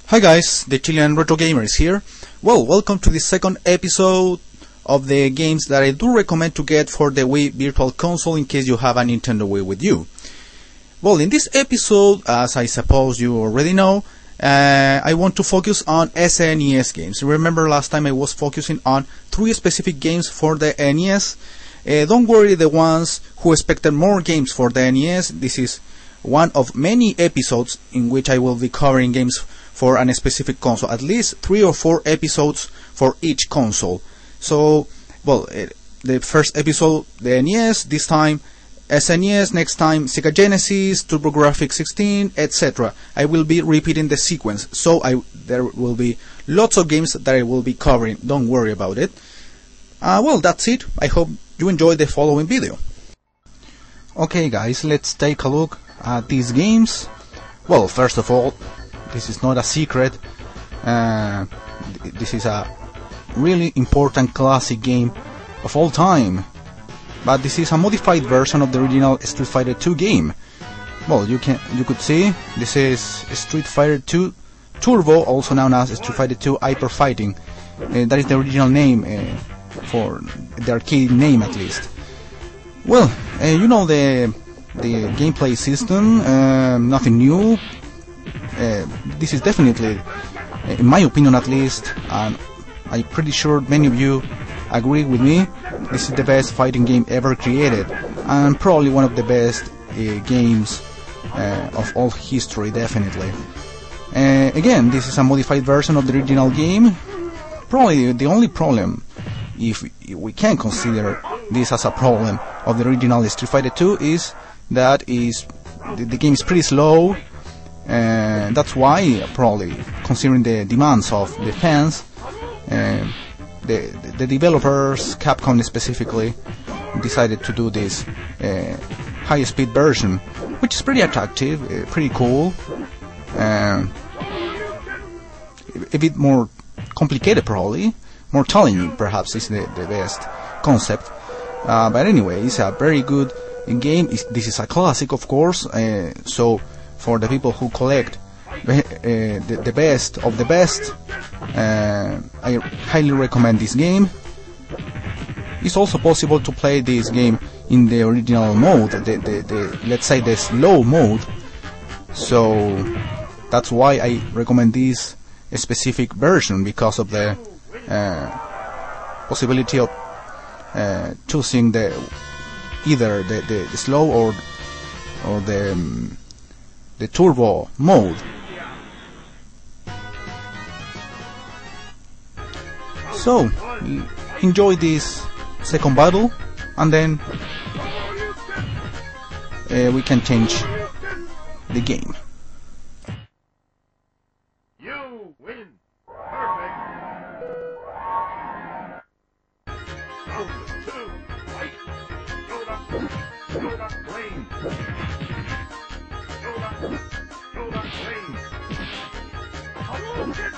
Hi guys, the Chilean Retro Gamer is here. Well, welcome to the second episode of the games that I do recommend to get for the Wii Virtual Console in case you have a Nintendo Wii with you. Well, in this episode, as I suppose you already know, I want to focus on SNES games. Remember last time I was focusing on 3 specific games for the NES. Don't worry, the ones who expected more games for the NES, this is one of many episodes in which I will be covering games for a specific console, at least 3 or 4 episodes for each console. So, well, the first episode, the NES, this time SNES, next time Sega Genesis, TurboGrafx 16, etc. I will be repeating the sequence, so there will be lots of games that I will be covering, don't worry about it. Well, that's it. I hope you enjoyed the following video. Okay guys, let's take a look at these games. Well, first of all, this is not a secret. This is a really important classic game of all time. But this is a modified version of the original Street Fighter 2 game. Well, you could see this is Street Fighter 2 Turbo, also known as Street Fighter 2 Hyper Fighting. That is the original name for the arcade name, at least. Well, you know the gameplay system, nothing new. This is definitely, in my opinion at least, and I'm pretty sure many of you agree with me, this is the best fighting game ever created, and probably one of the best games of all history, definitely. Again, this is a modified version of the original game. Probably the only problem, if we can consider this as a problem of the original Street Fighter 2, is that the game is pretty slow. That's why, probably, considering the demands of the fans, the developers, Capcom specifically, decided to do this high-speed version, which is pretty attractive, pretty cool, a bit more complicated probably, more challenging perhaps is the best concept. But anyway, it's a very good game. This is a classic, of course, so for the people who collect the best of the best, I highly recommend this game. It's also possible to play this game in the original mode, let's say the slow mode, so that's why I recommend this specific version, because of the possibility of choosing either the slow or the turbo mode. So, enjoy this second battle, and then we can change the game. You win. Perfect. Round 2. Fight. Yoda Flame. Yoda Flame. Hadouken!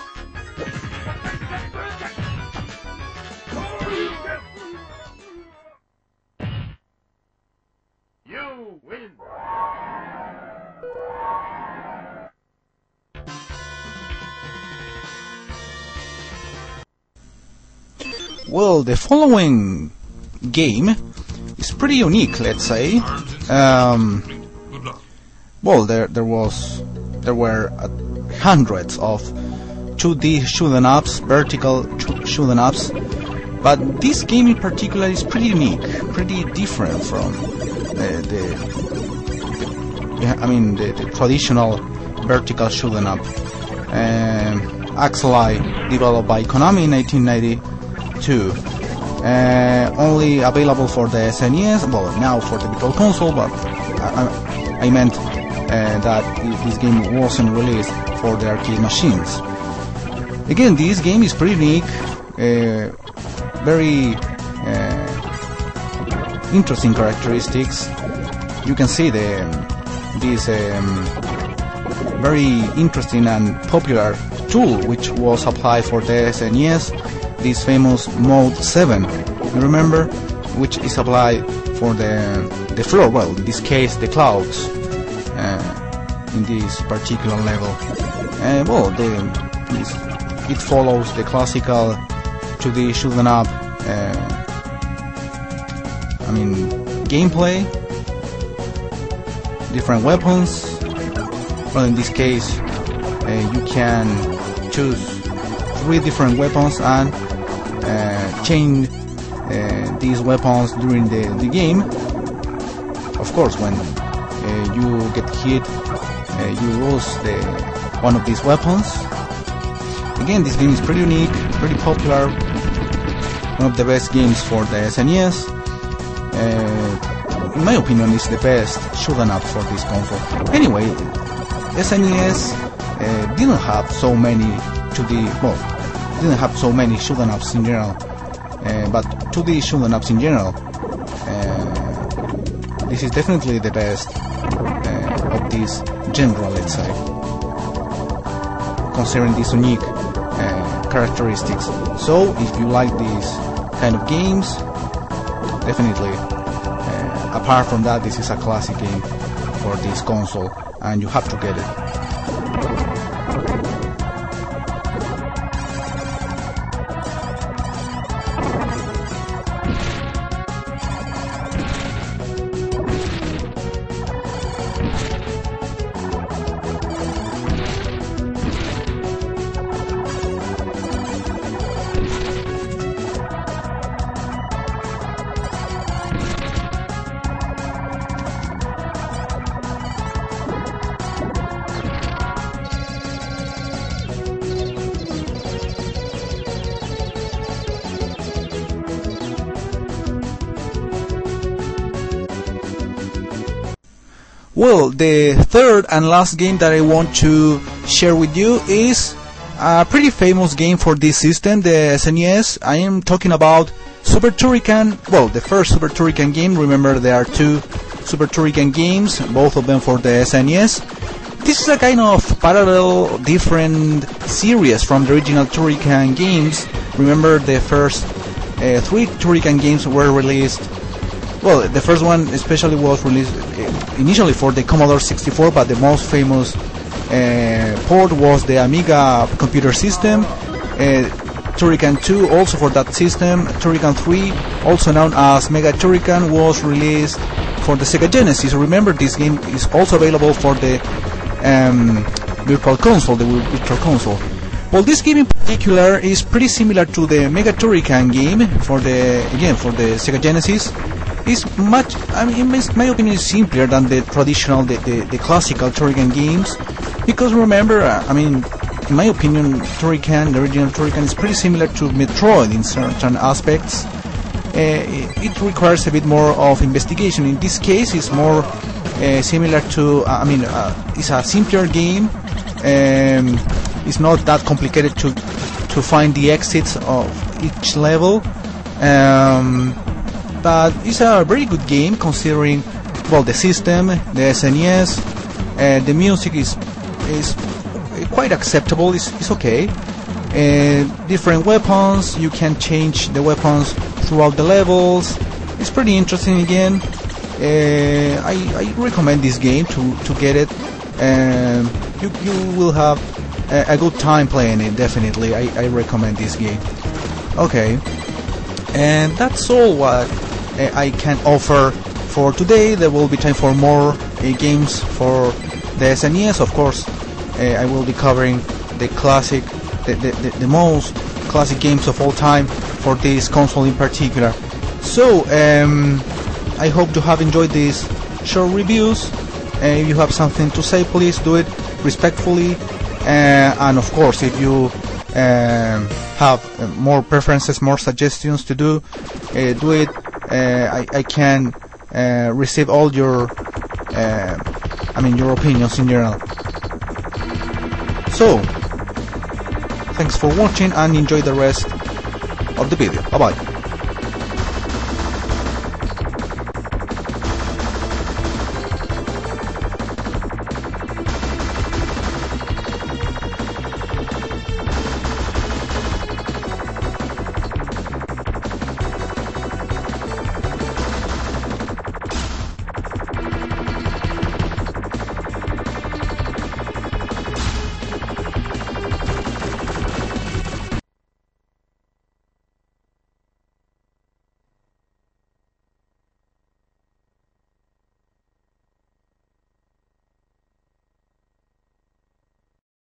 You win. Well, the following game is pretty unique, let's say. Well, there were hundreds of 2D shooting ups, vertical shooting ups, but this game in particular is pretty unique, pretty different from the traditional vertical shooting up. Axelai, developed by Konami in 1992. Only available for the SNES, well, now for the Virtual Console, but I meant that this game wasn't released for the arcade machines. Again, this game is pretty unique, very interesting characteristics. You can see this very interesting and popular tool which was applied for the SNES, this famous Mode 7, you remember, which is applied for the floor, well, in this case the clouds, in this particular level. well, it follows the classical 2D shoot 'em up gameplay, different weapons. Well, in this case, you can choose 3 different weapons and change these weapons during the game. Of course, when you get hit, you lose one of these weapons. Again, this game is pretty unique, pretty popular, one of the best games for the SNES. In my opinion, it's the best shoot 'em up for this console. Anyway, SNES didn't have so many didn't have so many shoot 'em ups in general, but 2D shoot 'em ups in general, this is definitely the best of this genre, let's say, considering these unique characteristics. So if you like these kind of games, definitely, apart from that, this is a classic game for this console and you have to get it. Well, the third and last game that I want to share with you is a pretty famous game for this system, the SNES. I am talking about Super Turrican. Well, the first Super Turrican game. Remember, there are 2 Super Turrican games, both of them for the SNES. This is a kind of parallel, different series from the original Turrican games. Remember, the first 3 Turrican games were released. Well, the first one especially was released initially for the Commodore 64, but the most famous port was the Amiga computer system. Turrican 2 also for that system. Turrican 3, also known as Mega Turrican, was released for the Sega Genesis. Remember, this game is also available for the Virtual Console. Well, this game in particular is pretty similar to the Mega Turrican game for the Sega Genesis. It's much, in my opinion, is simpler than the traditional, the classical Turrican games, because remember, in my opinion, Turrican, the original Turrican, is pretty similar to Metroid in certain aspects. It requires a bit more of investigation. In this case, it's more similar to, it's a simpler game. It's not that complicated to find the exits of each level. But it's a very good game considering, well, the system, the SNES, the music is quite acceptable. It's okay. Different weapons, you can change the weapons throughout the levels. It's pretty interesting again. I recommend this game to get it. You will have a good time playing it. Definitely, I recommend this game. Okay, and that's all what I can offer for today. There will be time for more games for the SNES. Of course, I will be covering the classic, the most classic games of all time for this console in particular. So, I hope you have enjoyed these short reviews. If you have something to say, please do it respectfully. And of course, if you have more preferences, more suggestions to do it. I can receive all your your opinions in general. So, thanks for watching and enjoy the rest of the video. Bye bye.